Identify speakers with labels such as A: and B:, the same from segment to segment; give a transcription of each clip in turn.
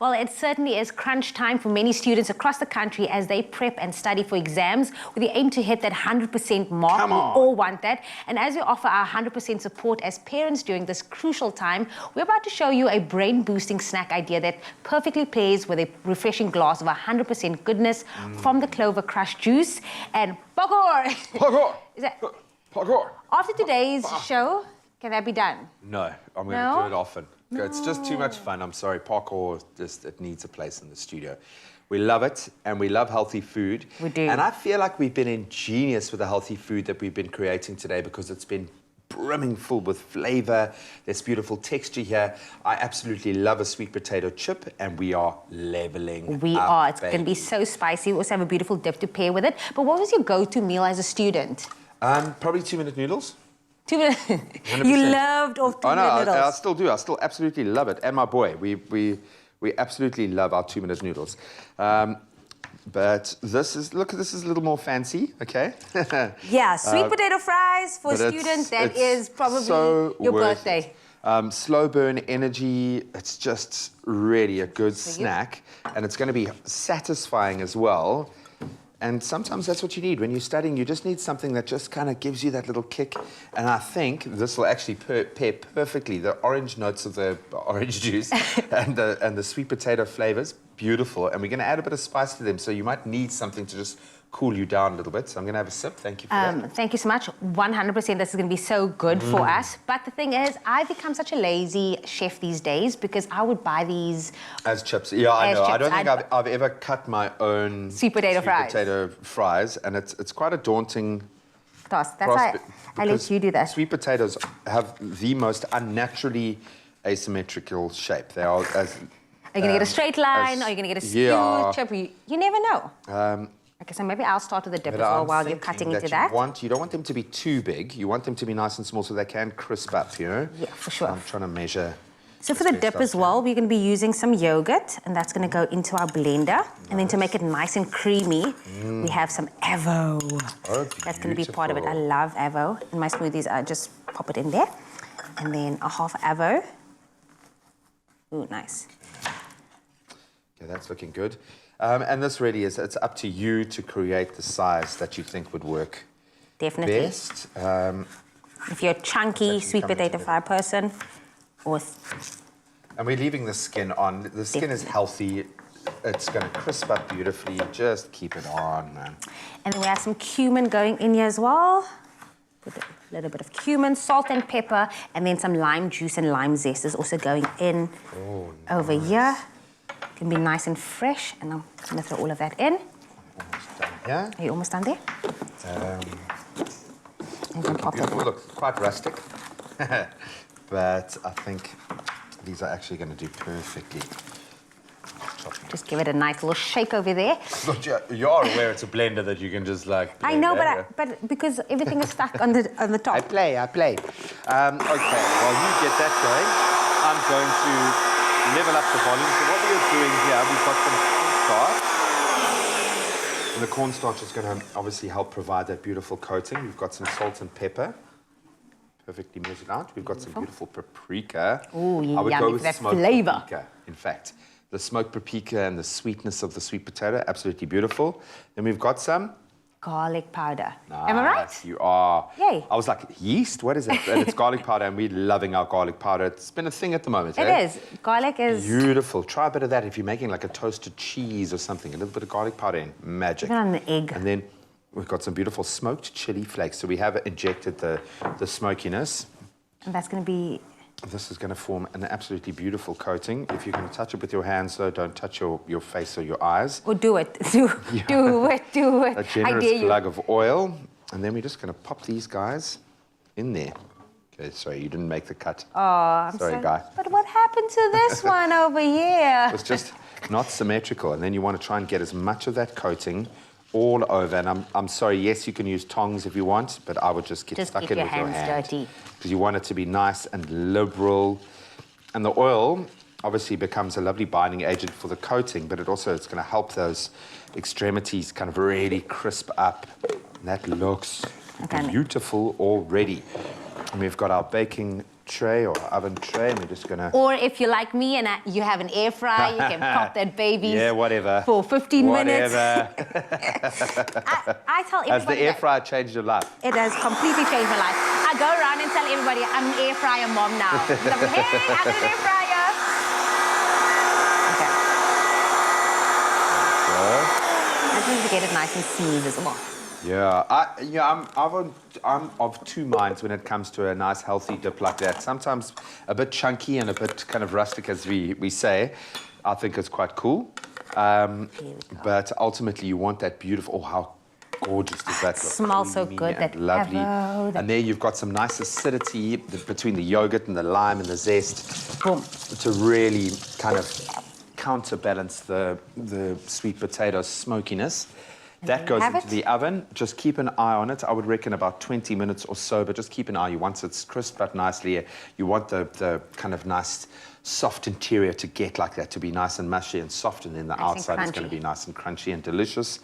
A: Well, it certainly is crunch time for many students across the country as they prep and study for exams with the aim to hit that 100% mark.
B: Come on.
A: We all want that. And as we offer our 100% support as parents during this crucial time, we're about to show you a brain-boosting snack idea that perfectly pairs with a refreshing glass of 100% goodness from the Clover Crush juice. And parkour!
B: Parkour!
A: Is that,
B: Parkour!
A: after today's show, can that be done?
B: No, I'm going to do it often. It's just too much fun. I'm sorry, parkour, it needs a place in the studio. We love it, and we love healthy food.
A: We do.
B: And I feel like we've been ingenious with the healthy food that we've been creating today because it's been brimming full with flavor. There's beautiful texture here. I absolutely love a sweet potato chip, and we are leveling
A: We
B: up,
A: are. It's
B: baby.
A: going to be so spicy. We also have a beautiful dip to pair with it. But what was your go-to meal as a student?
B: Probably 2-minute noodles.
A: 2 minutes.
B: 100%.
A: You loved off 2
B: Oh, no,
A: minute noodles.
B: I still do. I still absolutely love it. And my boy, we absolutely love our 2-minute noodles. But this is, look, this is a little more fancy, okay?
A: Yeah, sweet potato fries for students. That is probably
B: so
A: your
B: worth
A: birthday.
B: it. Slow burn energy. It's just really a good snack. And it's going to be satisfying as well. And sometimes that's what you need. When you're studying, you just need something that just kind of gives you that little kick. And I think this will actually pair perfectly. The orange notes of the orange juice and the sweet potato flavors, beautiful. And we're going to add a bit of spice to them. So you might need something to just cool you down a little bit. So I'm going to have a sip. Thank you for that.
A: Thank you so much. 100% this is going to be so good for us. But the thing is, I've become such a lazy chef these days because I would buy these
B: As chips. Yeah, I
A: as
B: know. I
A: chips.
B: don't think I've ever cut my own
A: Sweet potato fries.
B: And it's quite a daunting
A: task. That's why I let you do that.
B: Sweet potatoes have the most unnaturally asymmetrical shape. They are as...
A: Are you going to get a straight line? Are you going to get a skewed chip? You never know. Okay, so maybe I'll start with the dip as well while you're cutting into that.
B: You don't want them to be too big. You want them to be nice and small so they can crisp up, you know?
A: Yeah, for sure.
B: I'm trying to measure.
A: So for the dip as well, we're going to be using some yogurt, and that's going to go into our blender. Nice. And then to make it nice and creamy, we have some Avo.
B: Oh,
A: that's going to be part of it. I love Avo. In my smoothies, I just pop it in there. And then a half Avo. Ooh, nice.
B: Okay, that's looking good. And this really is, it's up to you to create the size that you think would work
A: Definitely.
B: best.
A: If you're a chunky sweet potato fry person, or...
B: And we're leaving the skin on. The skin is healthy. It's going to crisp up beautifully. Just keep it on, man.
A: And then we have some cumin going in here as well. Put a little bit of cumin, salt and pepper, and then some lime juice and lime zest is also going in over here. Can be nice and fresh, and I'm going to throw all of that in.
B: Almost done here.
A: Are you almost done there? You can pop
B: Beautiful.
A: it.
B: Look, quite rustic. But I think these are actually going to do perfectly.
A: Just give it a nice little shake over there.
B: But you are aware it's a blender that you can just like...
A: I know, but because everything is stuck on the top.
B: I play. Okay, while you get that going, I'm going to level up the volume. So what we are doing here, we've got some cornstarch. And the cornstarch is going to obviously help provide that beautiful coating. We've got some salt and pepper. Perfectly measured out. We've got some beautiful paprika.
A: Ooh,
B: I would
A: yummy
B: go with
A: for that
B: smoked
A: flavor.
B: paprika, in fact. The smoked paprika and the sweetness of the sweet potato, absolutely beautiful. Then we've got some...
A: garlic powder.
B: Nice.
A: Am I right?
B: You are.
A: Yay.
B: I was like, yeast? What is it? And it's garlic powder, and we're loving our garlic powder. It's been a thing at the moment.
A: It is. Garlic is...
B: beautiful. Try a bit of that if you're making like a toasted cheese or something. A little bit of garlic powder in. Magic.
A: Put it on the egg.
B: And then we've got some beautiful smoked chili flakes. So we have injected the smokiness.
A: And that's going to be...
B: This is going to form an absolutely beautiful coating. If you're going to touch it with your hands, though, don't touch your face or your eyes.
A: Or do it. Do it.
B: A generous plug of oil. And then we're just going to pop these guys in there. Okay, sorry, you didn't make the cut.
A: Oh, I'm
B: sorry, guy.
A: But what happened to this one over here?
B: It's just not symmetrical. And then you want to try and get as much of that coating all over. And I'm sorry, yes, you can use tongs if you want, but I would just get stuck in with your hand.
A: Dirty.
B: Because you want it to be nice and liberal. And the oil obviously becomes a lovely binding agent for the coating, but it's going to help those extremities kind of really crisp up. And that looks beautiful already. And we've got our baking tray or oven tray, and we're just gonna...
A: Or if you're like me and you have an air fryer, you can pop that baby
B: Yeah, whatever.
A: for 15 minutes.
B: Whatever.
A: I tell everybody
B: Has the air fryer changed your life?
A: it has completely changed my life. I go around and tell everybody I'm an air fryer mom now. And I'm like, hey, I'm an air fryer. Okay. I just need to get it nice and smooth as well.
B: Yeah, I'm of two minds when it comes to a nice healthy dip like that. Sometimes a bit chunky and a bit kind of rustic, as we say. I think it's quite cool. But ultimately, you want that beautiful. Oh, how gorgeous does that look?
A: Smells so good. That
B: lovely.
A: avocado.
B: And there you've got some nice acidity between the yogurt and the lime and the zest.
A: Boom.
B: To really kind of counterbalance the sweet potato smokiness. That goes into the oven. Just keep an eye on it. I would reckon about 20 minutes or so, but just keep an eye. You want it's crisped up nicely. You want the kind of nice soft interior to get like that, to be nice and mushy and soft, and then the outside is going to be nice and crunchy and delicious.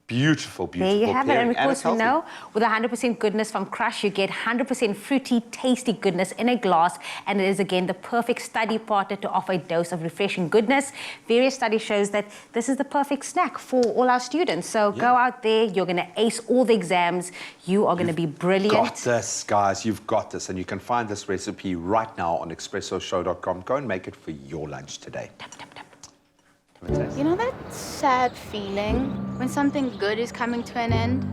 B: Beautiful, beautiful.
A: There you have it. And of
B: pairing,
A: course, we know with 100% goodness from Crush, you get 100% fruity, tasty goodness in a glass. And it is, again, the perfect study partner to offer a dose of refreshing goodness. Various studies shows that this is the perfect snack for all our students. So go out there. You're going to ace all the exams. You are going to be brilliant.
B: Got this, guys. You've got this. And you can find this recipe right now on expressoshow.com. Go and make it for your lunch today.
C: You know that sad feeling when something good is coming to an end?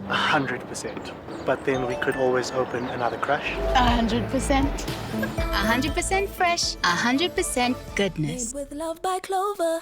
D: 100%. But then we could always open another Crush.
C: 100%. 100% fresh, 100% goodness.
E: Made with love by Clover.